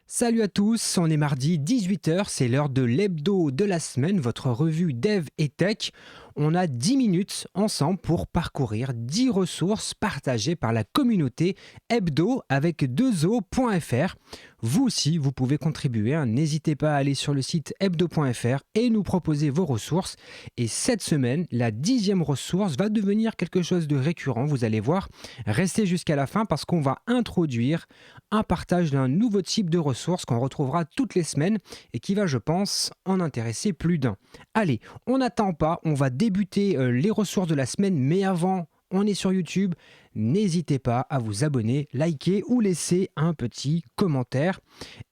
Salut à tous, on est mardi 18h, c'est l'heure de l'hebdo de la semaine, votre revue Dev et Tech. On a 10 minutes ensemble pour parcourir 10 ressources partagées par la communauté hebdo avec 2o.fr. Vous aussi, vous pouvez contribuer, hein. N'hésitez pas à aller sur le site hebdo.fr et nous proposer vos ressources. Et cette semaine, la 10e ressource va devenir quelque chose de récurrent, vous allez voir. Restez jusqu'à la fin parce qu'on va introduire un partage d'un nouveau type de ressources qu'on retrouvera toutes les semaines et qui va, je pense, en intéresser plus d'un. Allez, on n'attend pas, on va débuter les ressources de la semaine, mais avant, on est sur YouTube. N'hésitez pas à vous abonner, liker ou laisser un petit commentaire.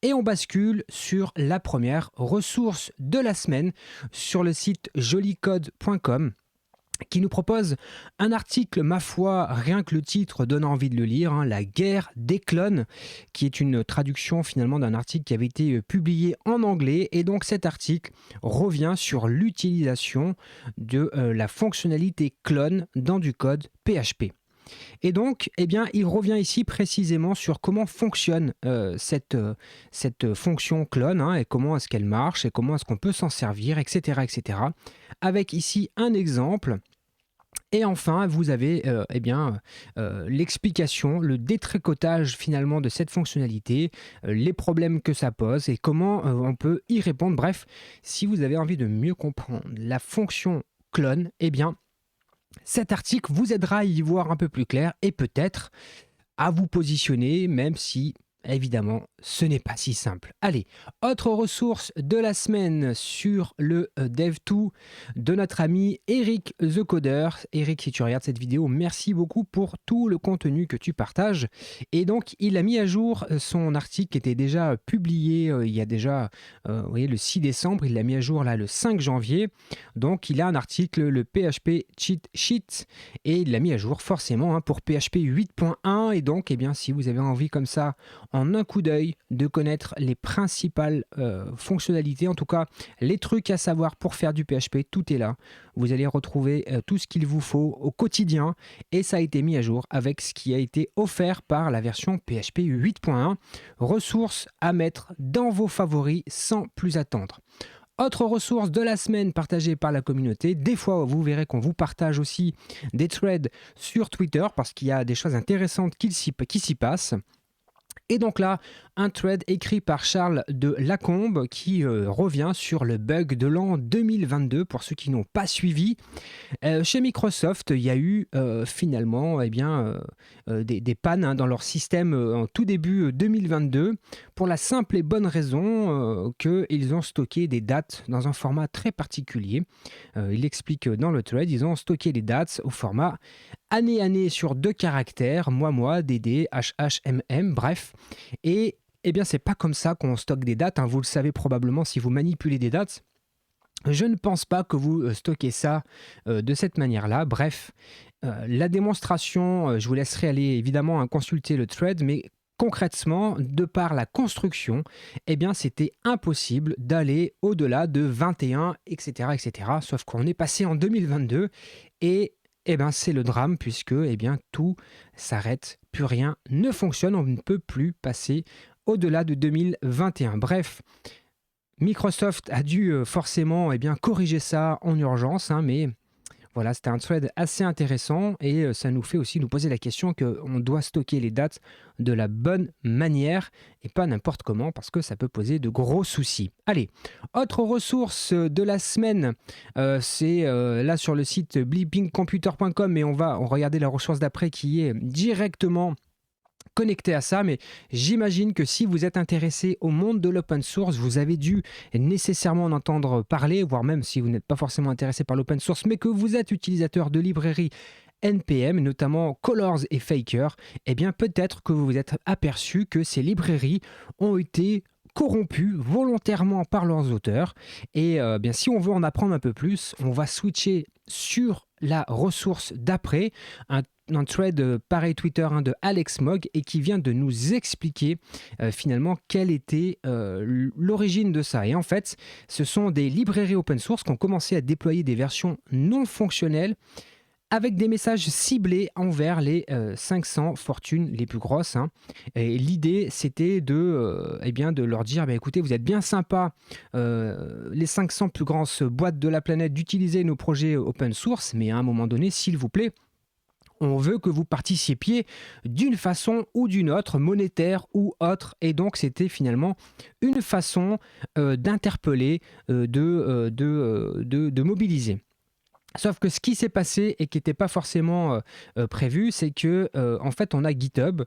Et on bascule sur la première ressource de la semaine sur le site jolicode.com qui nous propose un article, ma foi, rien que le titre donne envie de le lire, hein, La guerre des clones, qui est une traduction finalement d'un article qui avait été publié en anglais. Et donc cet article revient sur l'utilisation de la fonctionnalité clone dans du code PHP. Et donc, eh bien, il revient ici précisément sur comment fonctionne cette fonction clone, hein, et comment est-ce qu'elle marche et comment est-ce qu'on peut s'en servir, etc., etc. Avec ici un exemple. Et enfin, vous avez l'explication, le détricotage finalement de cette fonctionnalité, les problèmes que ça pose et comment on peut y répondre. Bref, si vous avez envie de mieux comprendre la fonction clone, eh bien, cet article vous aidera à y voir un peu plus clair et peut-être à vous positionner, même si évidemment ce n'est pas si simple. Allez, autre ressource de la semaine sur le Dev2 de notre ami Eric The Coder. Eric, si tu regardes cette vidéo, merci beaucoup pour tout le contenu que tu partages. Et donc il a mis à jour son article qui était déjà publié il y a déjà vous voyez, le 6 décembre, il l'a mis à jour là le 5 janvier. Donc il a un article, le PHP Cheat Sheet, et il l'a mis à jour forcément, hein, pour PHP 8.1. Et donc, eh bien, si vous avez envie comme ça, en un coup d'œil, de connaître les principales fonctionnalités, en tout cas les trucs à savoir pour faire du PHP, tout est là. Vous allez retrouver tout ce qu'il vous faut au quotidien et ça a été mis à jour avec ce qui a été offert par la version PHP 8.1. Ressources à mettre dans vos favoris sans plus attendre. Autre ressource de la semaine partagée par la communauté. Des fois, vous verrez qu'on vous partage aussi des threads sur Twitter parce qu'il y a des choses intéressantes qui s'y passent. Et donc là, un thread écrit par Charles de Lacombe qui revient sur le bug de l'an 2022 pour ceux qui n'ont pas suivi. Chez Microsoft, il y a eu finalement des pannes, hein, dans leur système en tout début 2022 pour la simple et bonne raison qu'ils ont stocké des dates dans un format très particulier. Il explique dans le thread, ils ont stocké les dates au format année sur 2 caractères, moi, DD, HHMM, bref. Et eh bien, c'est pas comme ça qu'on stocke des dates, hein. Vous le savez probablement si vous manipulez des dates. Je ne pense pas que vous stockez ça de cette manière-là. Bref, la démonstration, je vous laisserai aller évidemment, hein, consulter le thread, mais concrètement, de par la construction, eh bien, c'était impossible d'aller au-delà de 21, etc., etc. Sauf qu'on est passé en 2022 et eh ben, c'est le drame puisque eh bien, tout s'arrête, plus rien ne fonctionne, on ne peut plus passer au-delà de 2021. Bref, Microsoft a dû forcément corriger ça en urgence, hein, mais voilà, c'était un thread assez intéressant et ça nous fait aussi nous poser la question qu'on doit stocker les dates de la bonne manière et pas n'importe comment parce que ça peut poser de gros soucis. Allez, autre ressource de la semaine, c'est là sur le site bleepingcomputer.com, mais on va regarder la ressource d'après qui est directement connecté à ça, mais j'imagine que si vous êtes intéressé au monde de l'open source, vous avez dû nécessairement en entendre parler, voire même si vous n'êtes pas forcément intéressé par l'open source, mais que vous êtes utilisateur de librairies NPM, notamment Colors et Faker, eh bien peut-être que vous vous êtes aperçu que ces librairies ont été corrompues volontairement par leurs auteurs. Et bien si on veut en apprendre un peu plus, on va switcher sur la ressource d'après, un thread pareil Twitter, hein, de Alex Mogg et qui vient de nous expliquer finalement quelle était l'origine de ça. Et en fait, ce sont des librairies open source qui ont commencé à déployer des versions non fonctionnelles avec des messages ciblés envers les 500 fortunes les plus grosses, hein. Et l'idée, c'était de leur dire, bah, écoutez, vous êtes bien sympa, les 500 plus grosses boîtes de la planète, d'utiliser nos projets open source, mais à un moment donné, s'il vous plaît, on veut que vous participiez d'une façon ou d'une autre, monétaire ou autre. Et donc, c'était finalement une façon d'interpeller, de mobiliser. Sauf que ce qui s'est passé et qui n'était pas forcément prévu, c'est que en fait, on a GitHub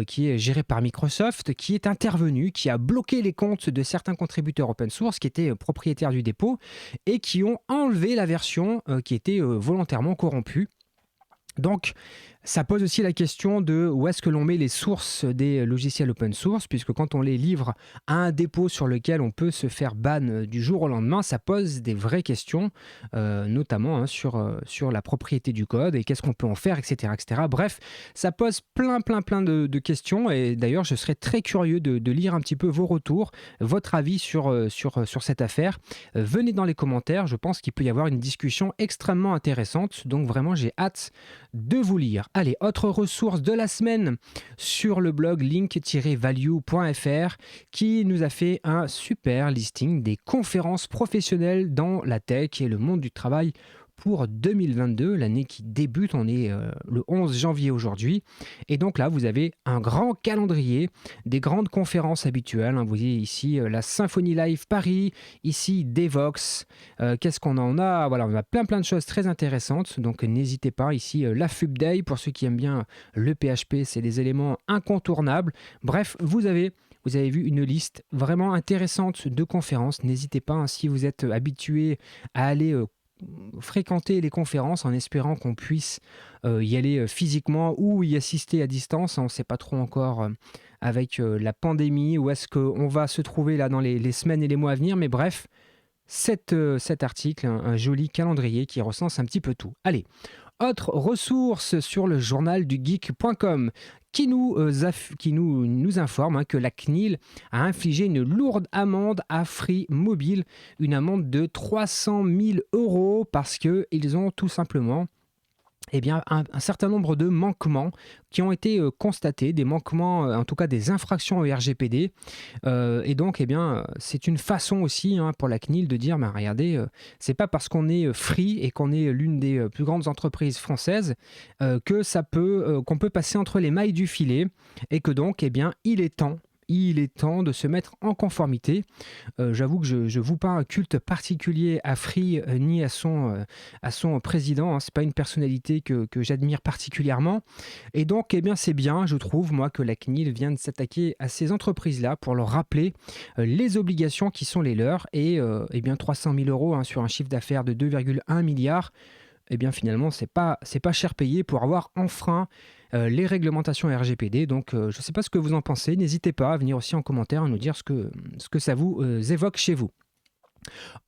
qui est géré par Microsoft, qui est intervenu, qui a bloqué les comptes de certains contributeurs open source qui étaient propriétaires du dépôt et qui ont enlevé la version qui était volontairement corrompue. Donc, ça pose aussi la question de où est-ce que l'on met les sources des logiciels open source, puisque quand on les livre à un dépôt sur lequel on peut se faire ban du jour au lendemain, ça pose des vraies questions, notamment hein, sur la propriété du code et qu'est-ce qu'on peut en faire, etc., etc. Bref, ça pose plein de questions et d'ailleurs, je serais très curieux de lire un petit peu vos retours, votre avis sur cette affaire. Venez dans les commentaires, je pense qu'il peut y avoir une discussion extrêmement intéressante, donc vraiment, j'ai hâte de vous lire. Allez, autre ressource de la semaine sur le blog link-value.fr qui nous a fait un super listing des conférences professionnelles dans la tech et le monde du travail pour 2022, l'année qui débute. On est le 11 janvier aujourd'hui. Et donc là, vous avez un grand calendrier des grandes conférences habituelles, hein. Vous voyez ici la Symfony Live Paris, ici Devox. Qu'est-ce qu'on en a? Voilà, on a plein de choses très intéressantes. Donc n'hésitez pas. Ici, la FUB Day, pour ceux qui aiment bien le PHP, c'est des éléments incontournables. Bref, vous avez vu une liste vraiment intéressante de conférences. N'hésitez pas, hein, si vous êtes habitué à aller fréquenter les conférences en espérant qu'on puisse y aller physiquement ou y assister à distance. On ne sait pas trop encore avec la pandémie où est-ce qu'on va se trouver là dans les semaines et les mois à venir. Mais bref, cet article, un joli calendrier qui recense un petit peu tout. Allez, autre ressource sur le journal du geek.com qui nous informe hein, que la CNIL a infligé une lourde amende à Free Mobile, une amende de 300 000 € parce qu'ils ont tout simplement un certain nombre de manquements qui ont été constatés, des manquements, en tout cas des infractions au RGPD. Et donc, c'est une façon aussi hein, pour la CNIL de dire, regardez, c'est pas parce qu'on est free et qu'on est l'une des plus grandes entreprises françaises qu'on peut passer entre les mailles du filet et que donc, il est temps de se mettre en conformité. J'avoue que je ne voue pas un culte particulier à Free ni à son président. Hein. Ce n'est pas une personnalité que j'admire particulièrement. Et donc, c'est bien, je trouve, moi, que la CNIL vient de s'attaquer à ces entreprises-là pour leur rappeler les obligations qui sont les leurs. Et 300 000 € hein, sur un chiffre d'affaires de 2,1 milliards, finalement, c'est pas cher payé pour avoir enfreint les réglementations RGPD. Donc, je ne sais pas ce que vous en pensez. N'hésitez pas à venir aussi en commentaire à nous dire ce que ça vous évoque chez vous.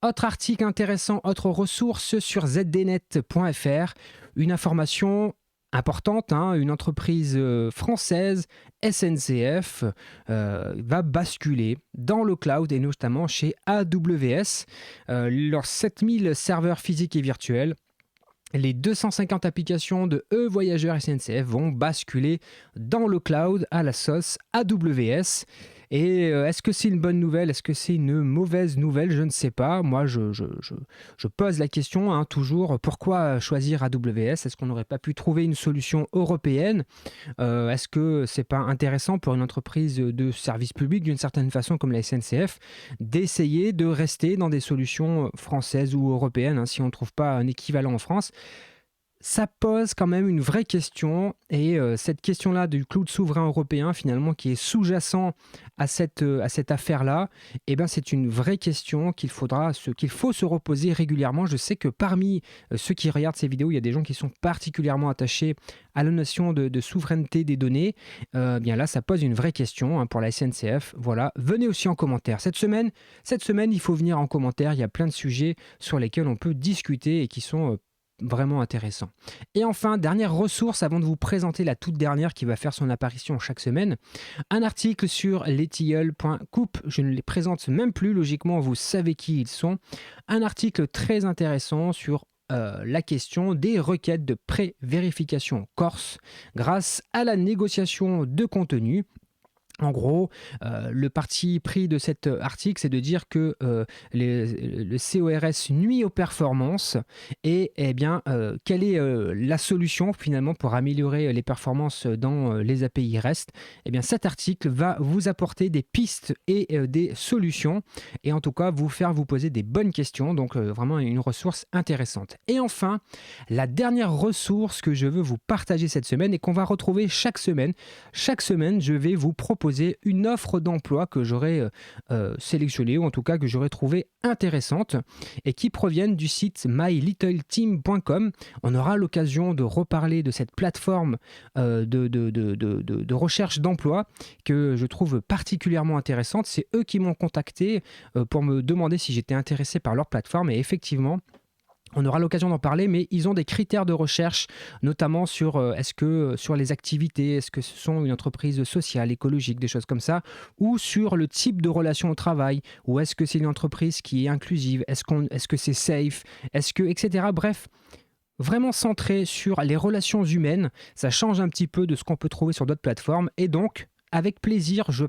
Autre article intéressant, autre ressource sur zdnet.fr, une information importante, hein, une entreprise française, SNCF, va basculer dans le cloud et notamment chez AWS. Leurs 7000 serveurs physiques et virtuels, les 250 applications de E-Voyageurs SNCF vont basculer dans le cloud à la sauce AWS. Et est-ce que c'est une bonne nouvelle? Est-ce que c'est une mauvaise nouvelle? Je ne sais pas. Moi, je pose la question hein, toujours, pourquoi choisir AWS? Est-ce qu'on n'aurait pas pu trouver une solution européenne? Est-ce que c'est pas intéressant pour une entreprise de service public, d'une certaine façon, comme la SNCF, d'essayer de rester dans des solutions françaises ou européennes hein, si on ne trouve pas un équivalent en France? Ça pose quand même une vraie question et cette question-là du cloud souverain européen finalement qui est sous-jacent à cette affaire-là, c'est une vraie question qu'il faut se reposer régulièrement. Je sais que parmi ceux qui regardent ces vidéos, il y a des gens qui sont particulièrement attachés à la notion de souveraineté des données. Là, ça pose une vraie question hein, pour la SNCF. Voilà, venez aussi en commentaire. Cette semaine, il faut venir en commentaire. Il y a plein de sujets sur lesquels on peut discuter et qui sont vraiment intéressant. Et enfin, dernière ressource avant de vous présenter la toute dernière qui va faire son apparition chaque semaine, un article sur lestilleuls.coop. Je ne les présente même plus, logiquement vous savez qui ils sont. Un article très intéressant sur la question des requêtes de pré-vérification corse grâce à la négociation de contenu. En gros, le parti pris de cet article, c'est de dire que le CORS nuit aux performances et eh bien, quelle est la solution finalement pour améliorer les performances dans les API REST. Eh bien, cet article va vous apporter des pistes et des solutions et en tout cas vous faire vous poser des bonnes questions. Donc vraiment une ressource intéressante. Et enfin, la dernière ressource que je veux vous partager cette semaine et qu'on va retrouver chaque semaine. Chaque semaine, je vais vous proposer une offre d'emploi que j'aurais sélectionnée ou en tout cas que j'aurais trouvée intéressante et qui proviennent du site mylittleteam.com. On aura l'occasion de reparler de cette plateforme de recherche d'emploi que je trouve particulièrement intéressante. C'est eux qui m'ont contacté pour me demander si j'étais intéressé par leur plateforme et effectivement, on aura l'occasion d'en parler, mais ils ont des critères de recherche, notamment sur sur les activités, est-ce que ce sont une entreprise sociale, écologique, des choses comme ça, ou sur le type de relation au travail, ou est-ce que c'est une entreprise qui est inclusive, est-ce que c'est safe, etc. Bref, vraiment centré sur les relations humaines, ça change un petit peu de ce qu'on peut trouver sur d'autres plateformes, et donc avec plaisir, je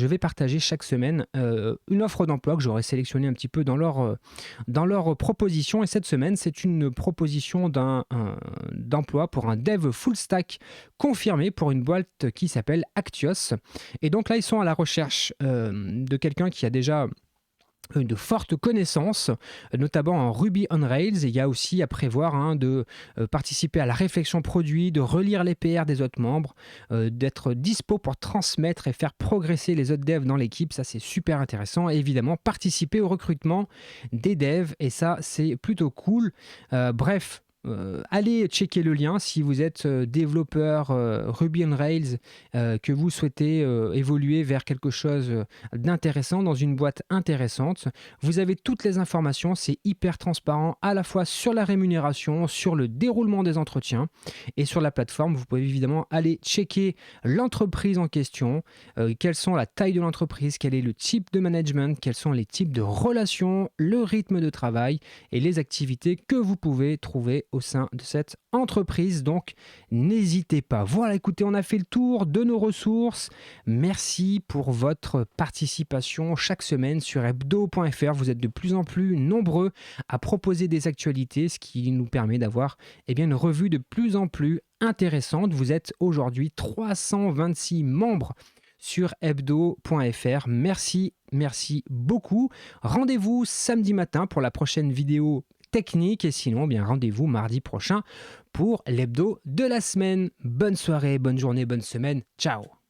vais partager chaque semaine une offre d'emploi que j'aurais sélectionnée un petit peu dans leur proposition. Et cette semaine, c'est une proposition d'emploi pour un dev full stack confirmé pour une boîte qui s'appelle Actios. Et donc là, ils sont à la recherche de quelqu'un qui a déjà de fortes connaissances, notamment en Ruby on Rails. Et il y a aussi à prévoir de participer à la réflexion produit, de relire les PR des autres membres, d'être dispo pour transmettre et faire progresser les autres devs dans l'équipe. Ça, c'est super intéressant. Et évidemment, participer au recrutement des devs. Et ça, c'est plutôt cool. Bref. Allez checker le lien si vous êtes développeur Ruby on Rails, que vous souhaitez évoluer vers quelque chose d'intéressant dans une boîte intéressante. Vous avez toutes les informations, c'est hyper transparent à la fois sur la rémunération, sur le déroulement des entretiens et sur la plateforme. Vous pouvez évidemment aller checker l'entreprise en question, quelles sont la taille de l'entreprise, quel est le type de management, quels sont les types de relations, le rythme de travail et les activités que vous pouvez trouver au sein de cette entreprise. Donc, n'hésitez pas. Voilà, écoutez, on a fait le tour de nos ressources. Merci pour votre participation chaque semaine sur hebdo.fr. Vous êtes de plus en plus nombreux à proposer des actualités, ce qui nous permet d'avoir une revue de plus en plus intéressante. Vous êtes aujourd'hui 326 membres sur hebdo.fr. Merci beaucoup. Rendez-vous samedi matin pour la prochaine vidéo technique et sinon rendez-vous mardi prochain pour l'hebdo de la semaine. Bonne soirée, bonne journée, bonne semaine. Ciao.